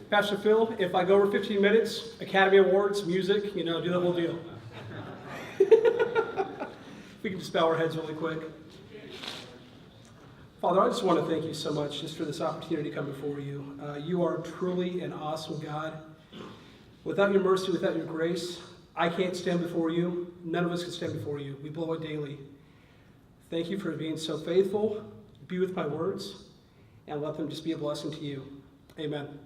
Pastor Phil, if I go over 15 minutes, Academy Awards, music, do the whole deal. We can just bow our heads really quick. Father, I just want to thank you so much just for this opportunity to come before you. You are truly an awesome God. Without your mercy, without your grace, I can't stand before you. None of us can stand before you. We blow it daily. Thank you for being so faithful. Be with my words, and let them just be a blessing to you. Amen.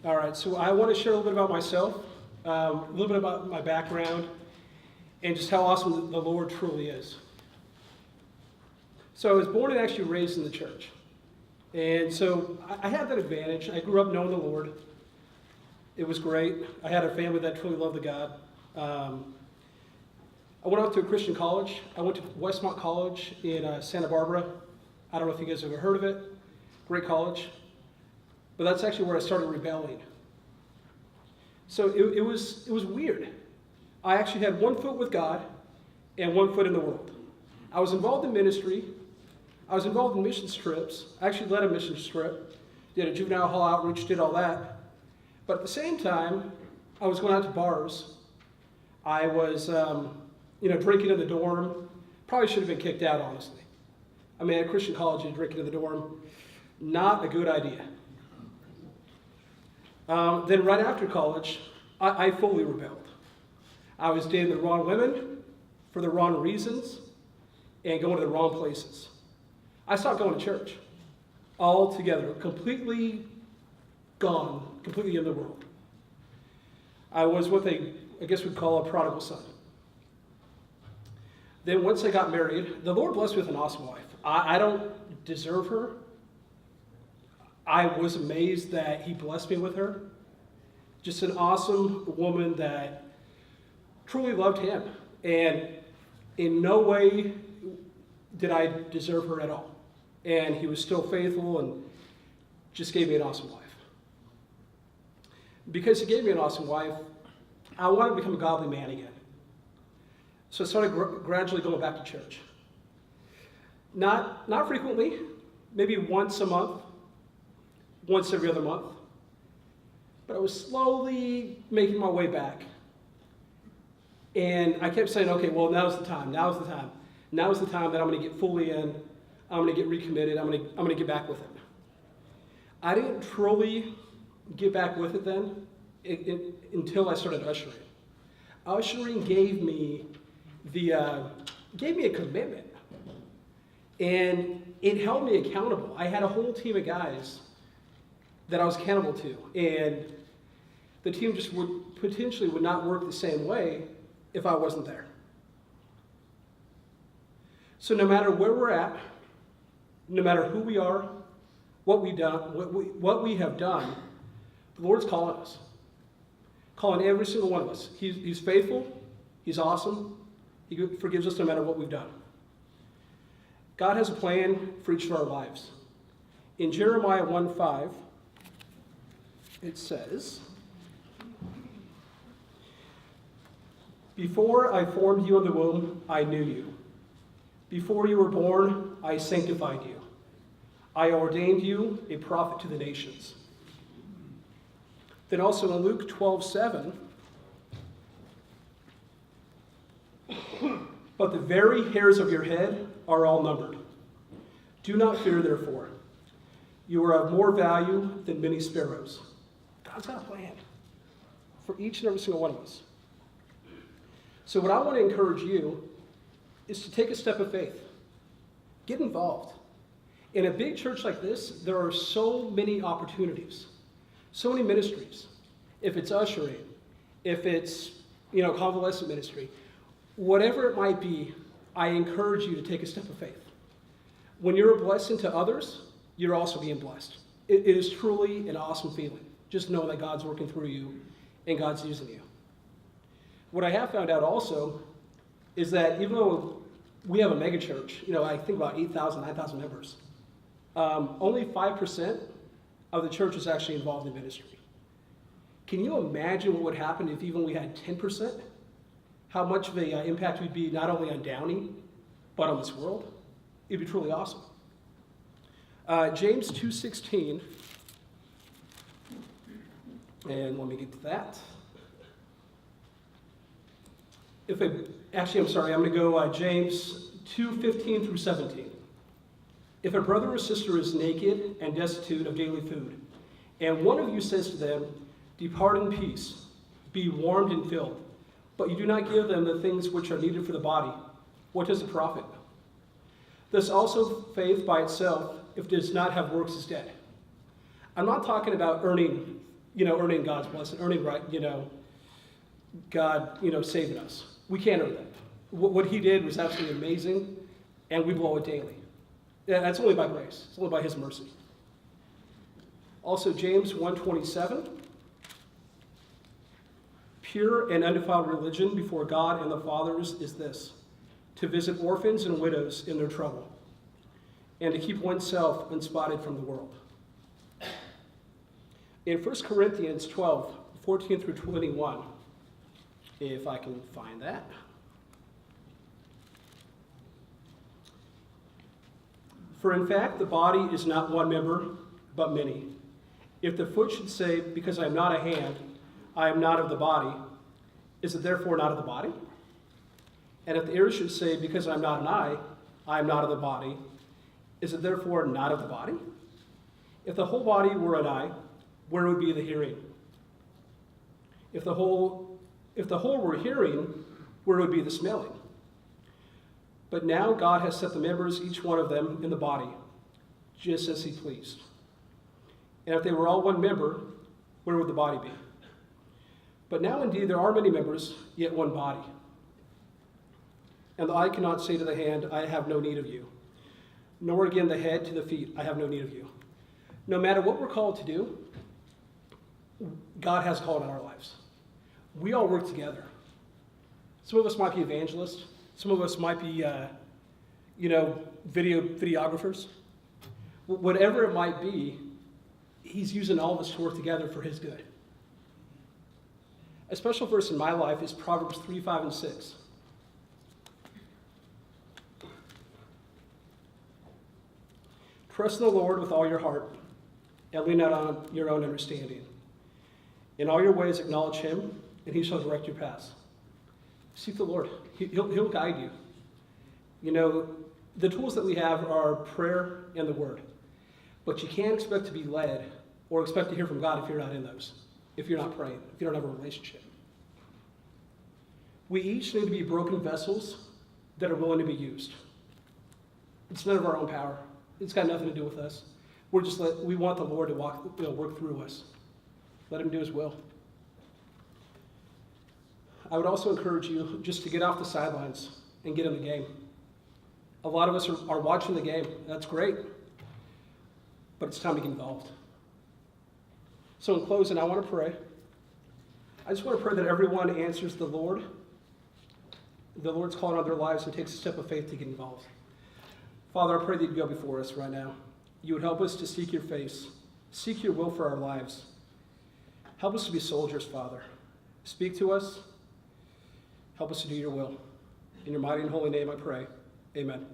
All right, so I want to share a little bit about myself, a little bit about my background, and just how awesome the Lord truly is. So I was born and actually raised in the church. And so I had that advantage. I grew up knowing the Lord. It was great. I had a family that truly loved the God. I went off to a Christian college. I went to Westmont College in Santa Barbara. I don't know if you guys have ever heard of it. Great college. But that's actually where I started rebelling. So it was weird. I actually had one foot with God and one foot in the world. I was involved in ministry. I was involved in mission trips. I actually led a mission trip, did a juvenile hall outreach, did all that. But at the same time, I was going out to bars. I was, drinking in the dorm. Probably should have been kicked out, honestly. I mean, at Christian college, you drinking in the dorm. Not a good idea. Then right after college, I fully rebelled. I was dating the wrong women for the wrong reasons and going to the wrong places. I stopped going to church altogether, completely gone, completely in the world. I was what I guess we'd call a prodigal son. Then once I got married, the Lord blessed me with an awesome wife. I don't deserve her. I was amazed that he blessed me with her. Just an awesome woman that truly loved him. And in no way did I deserve her at all. And he was still faithful and just gave me an awesome wife. Because he gave me an awesome wife, I wanted to become a godly man again. So I started gradually going back to church. Not frequently, maybe once a month, once every other month. But I was slowly making my way back. And I kept saying, okay, well, now's the time. Now's the time that I'm going to get fully in. I'm going to get recommitted. I'm going to get back with it. I didn't truly get back with it then until I started ushering. Ushering gave me a commitment. And it held me accountable. I had a whole team of guys that I was accountable to. And the team just would not work the same way if I wasn't there. So no matter where we're at, no matter who we are, what we have done, the Lord's calling us. Calling every single one of us. He's faithful. He's awesome. He forgives us no matter what we've done. God has a plan for each of our lives. In Jeremiah 1:5, it says, "Before I formed you in the womb, I knew you. Before you were born, I sanctified you. I ordained you a prophet to the nations." Then also in Luke 12:7, "But the very hairs of your head are all numbered. Do not fear, therefore. You are of more value than many sparrows." God's got a plan for each and every single one of us. So what I want to encourage you is to take a step of faith. Get involved. In a big church like this, there are so many opportunities, so many ministries. If it's ushering, if it's convalescent ministry, whatever it might be, I encourage you to take a step of faith. When you're a blessing to others, you're also being blessed. It is truly an awesome feeling. Just know that God's working through you and God's using you. What I have found out also is that even though we have a mega church, I think about 8,000, 9,000 members, only 5% of the church is actually involved in ministry. Can you imagine what would happen if even we had 10%? How much of an impact would be not only on Downey, but on this world, it'd be truly awesome. James 2:16, and let me get to that. I'm going to go James 2:15 through 17. If a brother or sister is naked and destitute of daily food, and one of you says to them, "Depart in peace, be warmed and filled," but you do not give them the things which are needed for the body, what does it profit? Thus also faith by itself, if it does not have works, is dead. I'm not talking about earning God's blessing, earning right, God, saving us. We can't earn that. What he did was absolutely amazing, and we blow it daily. That's only by grace. It's only by his mercy. Also, James 1:27. Pure and undefiled religion before God and the fathers is this: to visit orphans and widows in their trouble, and to keep oneself unspotted from the world. In 1 Corinthians 12:14 through 21, if I can find that. For in fact, the body is not one member, but many. If the foot should say, "Because I am not a hand, I am not of the body," is it therefore not of the body? And if the ear should say, "Because I am not an eye, I am not of the body," is it therefore not of the body? If the whole body were an eye, where would be the hearing? If the whole were hearing, where would be the smelling? But now God has set the members, each one of them, in the body, just as he pleased. And if they were all one member, where would the body be? But now indeed there are many members, yet one body. And the eye cannot say to the hand, "I have no need of you," nor again the head to the feet, "I have no need of you." No matter what we're called to do, God has called in our lives. We all work together. Some of us might be evangelists. Some of us might be, videographers. Whatever it might be, he's using all of us to work together for his good. A special verse in my life is Proverbs 3:5 and 6. Trust in the Lord with all your heart, and lean not on your own understanding. In all your ways acknowledge him, and he shall direct your paths. Seek the Lord. He'll guide you. The tools that we have are prayer and the word. But you can't expect to be led or expect to hear from God if you're not in those, if you're not praying, if you don't have a relationship. We each need to be broken vessels that are willing to be used. It's none of our own power. It's got nothing to do with us. We want the Lord to work through us. Let him do his will. I would also encourage you just to get off the sidelines and get in the game. A lot of us are watching the game. That's great. But it's time to get involved. So in closing, I want to pray. I just want to pray that everyone answers the Lord. The Lord's calling on their lives and takes a step of faith to get involved. Father, I pray that you'd go before us right now. You would help us to seek your face, seek your will for our lives. Help us to be soldiers, Father. Speak to us. Help us to do your will. In your mighty and holy name I pray. Amen.